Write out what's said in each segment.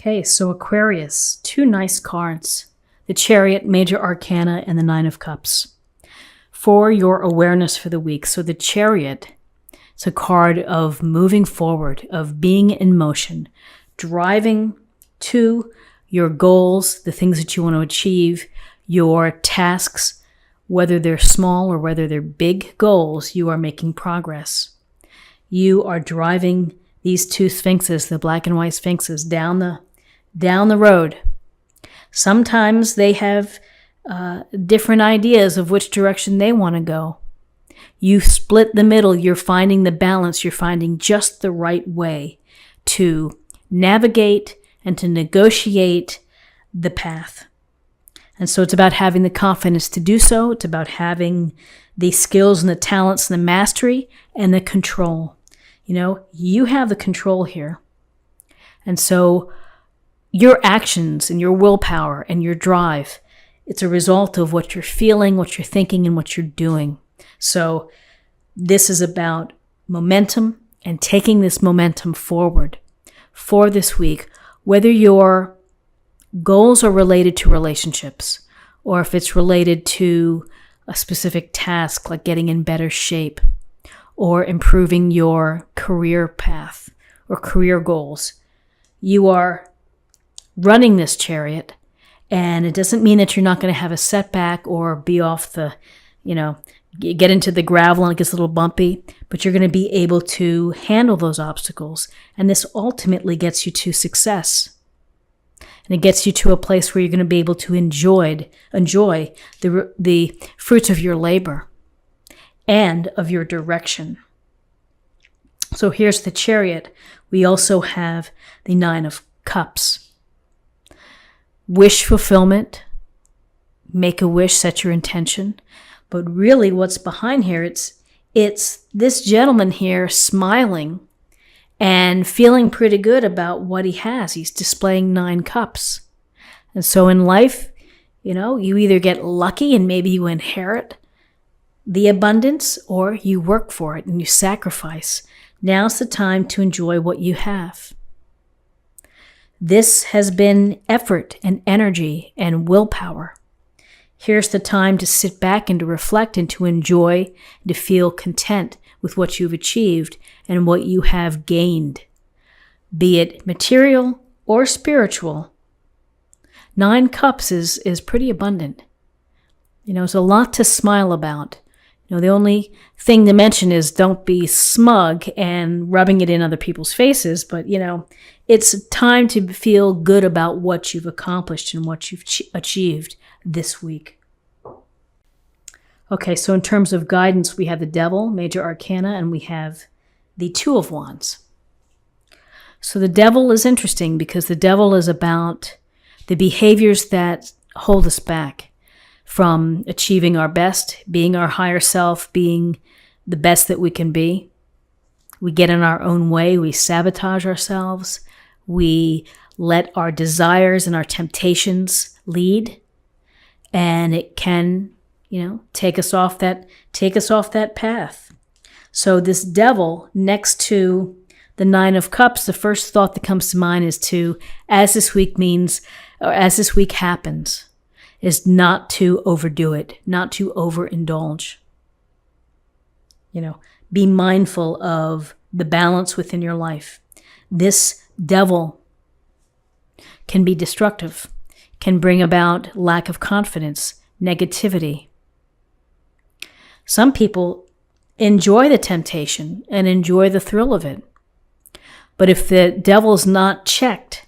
Okay, so Aquarius, two nice cards. The Chariot, Major Arcana, and the Nine of Cups. For your awareness for the week. So the Chariot, it's a card of moving forward, of being in motion, driving to your goals, the things that you want to achieve, your tasks, whether they're small or whether they're big goals, you are making progress. You are driving these two sphinxes, the black and white sphinxes, down the road. Sometimes they have different ideas of which direction they want to go. You split the middle. You're finding the balance. You're finding just the right way to navigate and to negotiate the path. And so it's about having the confidence to do so. It's about having the skills and the talents and the mastery and the control. You know, you have the control here. And so your actions and your willpower and your drive, it's a result of what you're feeling, what you're thinking, and what you're doing. So this is about momentum and taking this momentum forward for this week, whether your goals are related to relationships or if it's related to a specific task like getting in better shape or improving your career path or career goals. You are running this chariot, and it doesn't mean that you're not going to have a setback or be off the, get into the gravel and it gets a little bumpy, but you're going to be able to handle those obstacles. And this ultimately gets you to success. And it gets you to a place where you're going to be able to enjoy the fruits of your labor and of your direction. So here's the Chariot. We also have the Nine of Cups. Wish fulfillment. Make a wish, set your intention. But really what's behind here, it's this gentleman here smiling and feeling pretty good about what he has. He's displaying 9 cups. And so in life, you either get lucky and maybe you inherit the abundance, or you work for it and you sacrifice. Now's the time to enjoy what you have. This has been effort and energy and willpower. Here's the time to sit back and to reflect and to enjoy and to feel content with what you've achieved and what you have gained, be it material or spiritual. 9 cups is pretty abundant. It's a lot to smile about. The only thing to mention is don't be smug and rubbing it in other people's faces, but it's time to feel good about what you've accomplished and what you've achieved this week. Okay, so in terms of guidance, we have the Devil, Major Arcana, and we have the Two of Wands. So the Devil is interesting because the Devil is about the behaviors that hold us back from achieving our best, being our higher self, being the best that we can be. We get in our own way. We sabotage ourselves. We let our desires and our temptations lead. And it can, take us off that path. So this Devil next to the Nine of Cups, the first thought that comes to mind is as this week happens, is not to overdo it, not to overindulge. Be mindful of the balance within your life. This Devil can be destructive, can bring about lack of confidence, negativity. Some people enjoy the temptation and enjoy the thrill of it. But if the Devil is not checked,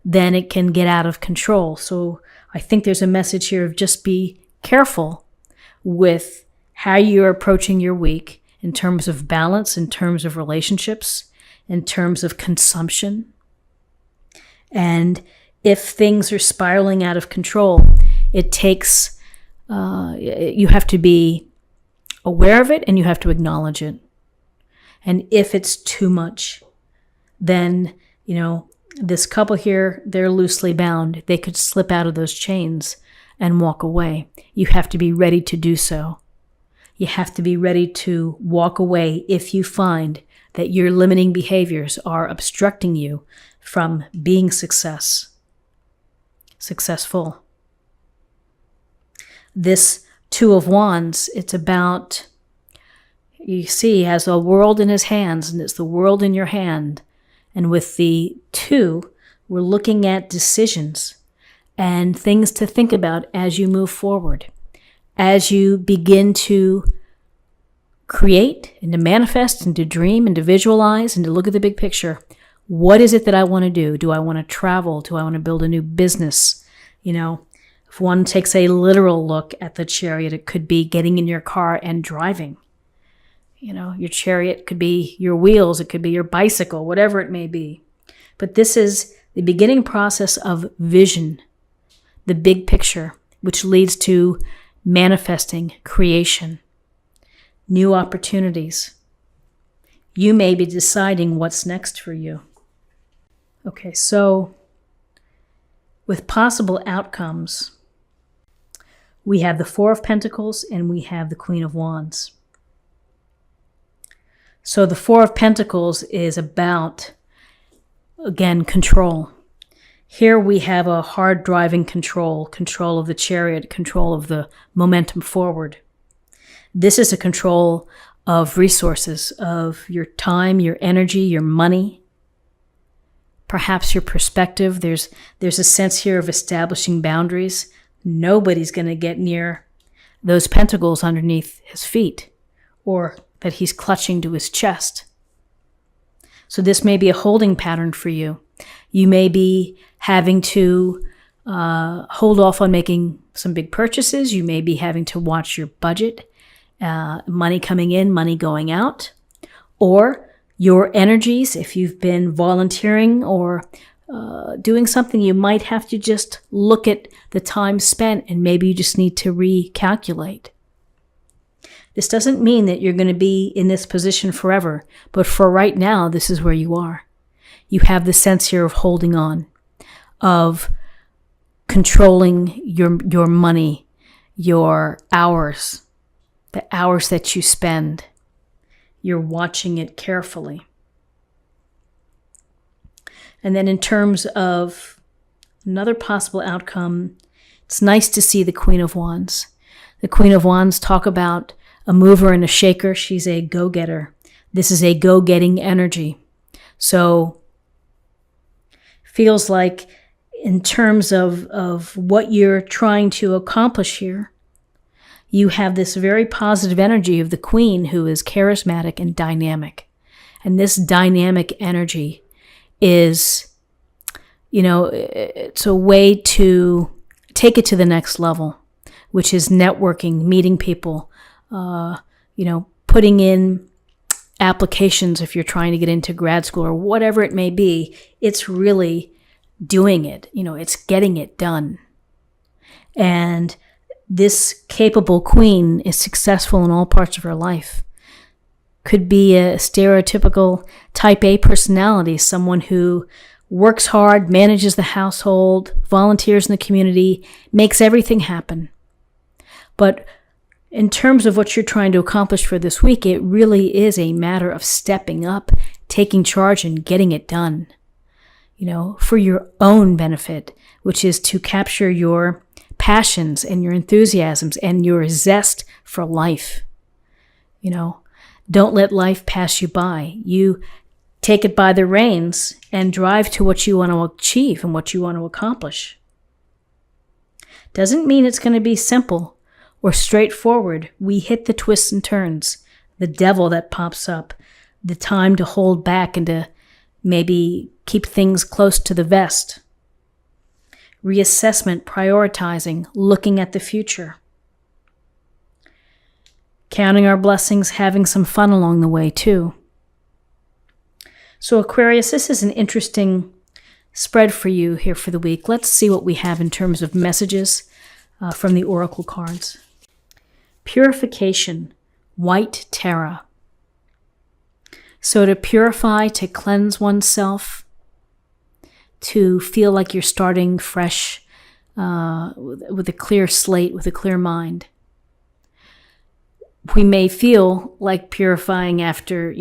then it can get out of control. So I think there's a message here of just be careful with how you're approaching your week in terms of balance, in terms of relationships, in terms of consumption. And if things are spiraling out of control, it takes, you have to be aware of it and you have to acknowledge it. And if it's too much, then, this couple here, they're loosely bound. They could slip out of those chains and walk away. You have to be ready to do so. You have to be ready to walk away if you find that your limiting behaviors are obstructing you from being successful. This Two of Wands, it's about, you see, he has a world in his hands, and it's the world in your hand. And with the two, we're looking at decisions and things to think about as you move forward, as you begin to create and to manifest and to dream and to visualize and to look at the big picture. What is it that I want to do? Do I want to travel? Do I want to build a new business? If one takes a literal look at the Chariot, it could be getting in your car and driving. Your Chariot could be your wheels, it could be your bicycle, whatever it may be. But this is the beginning process of vision, the big picture, which leads to manifesting, creation, new opportunities. You may be deciding what's next for you. Okay, so with possible outcomes, we have the Four of Pentacles and we have the Queen of Wands. So the Four of Pentacles is about, again, control. Here we have a hard driving control of the Chariot, control of the momentum forward. This is a control of resources, of your time, your energy, your money, perhaps your perspective. There's a sense here of establishing boundaries. Nobody's going to get near those pentacles underneath his feet or that he's clutching to his chest. So this may be a holding pattern for you. You may be having to hold off on making some big purchases. You may be having to watch your budget, money coming in, money going out, or your energies. If you've been volunteering or doing something, you might have to just look at the time spent and maybe you just need to recalculate. This doesn't mean that you're going to be in this position forever, but for right now, this is where you are. You have the sense here of holding on, of controlling your money, your hours, the hours that you spend. You're watching it carefully. And then in terms of another possible outcome, it's nice to see the Queen of Wands. The Queen of Wands talk about a mover and a shaker. She's a go-getter. This is a go-getting energy. So feels like in terms of what you're trying to accomplish here, you have this very positive energy of the Queen who is charismatic and dynamic. And this dynamic energy is, it's a way to take it to the next level, which is networking, meeting people, putting in applications if you're trying to get into grad school or whatever it may be. It's really doing it. It's getting it done. And this capable queen is successful in all parts of her life. Could be a stereotypical type A personality, someone who works hard, manages the household, volunteers in the community, makes everything happen. But in terms of what you're trying to accomplish for this week, it really is a matter of stepping up, taking charge, and getting it done, for your own benefit, which is to capture your passions and your enthusiasms and your zest for life. Don't let life pass you by. You take it by the reins and drive to what you want to achieve and what you want to accomplish. Doesn't mean it's going to be simple or straightforward. We hit the twists and turns, the devil that pops up, the time to hold back and to maybe keep things close to the vest. Reassessment, prioritizing, looking at the future. Counting our blessings, having some fun along the way too. So Aquarius, this is an interesting spread for you here for the week. Let's see what we have in terms of messages from the oracle cards. Purification, white Terra. So to purify, to cleanse oneself, to feel like you're starting fresh with a clear slate, with a clear mind. We may feel like purifying after,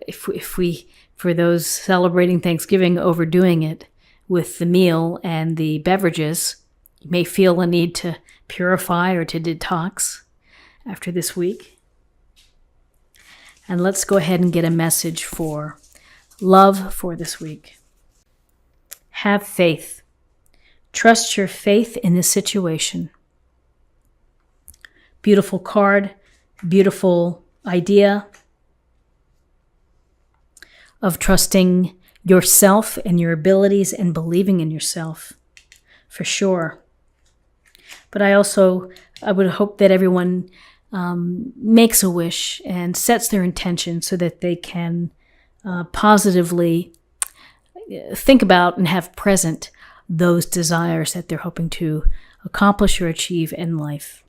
if we For those celebrating Thanksgiving, overdoing it with the meal and the beverages, you may feel a need to purify or to detox after this week. And let's go ahead and get a message for love for this week. Have faith. Trust your faith in this situation. Beautiful card, beautiful idea of trusting yourself and your abilities and believing in yourself, for sure. But I would hope that everyone makes a wish and sets their intention so that they can positively think about and have present those desires that they're hoping to accomplish or achieve in life.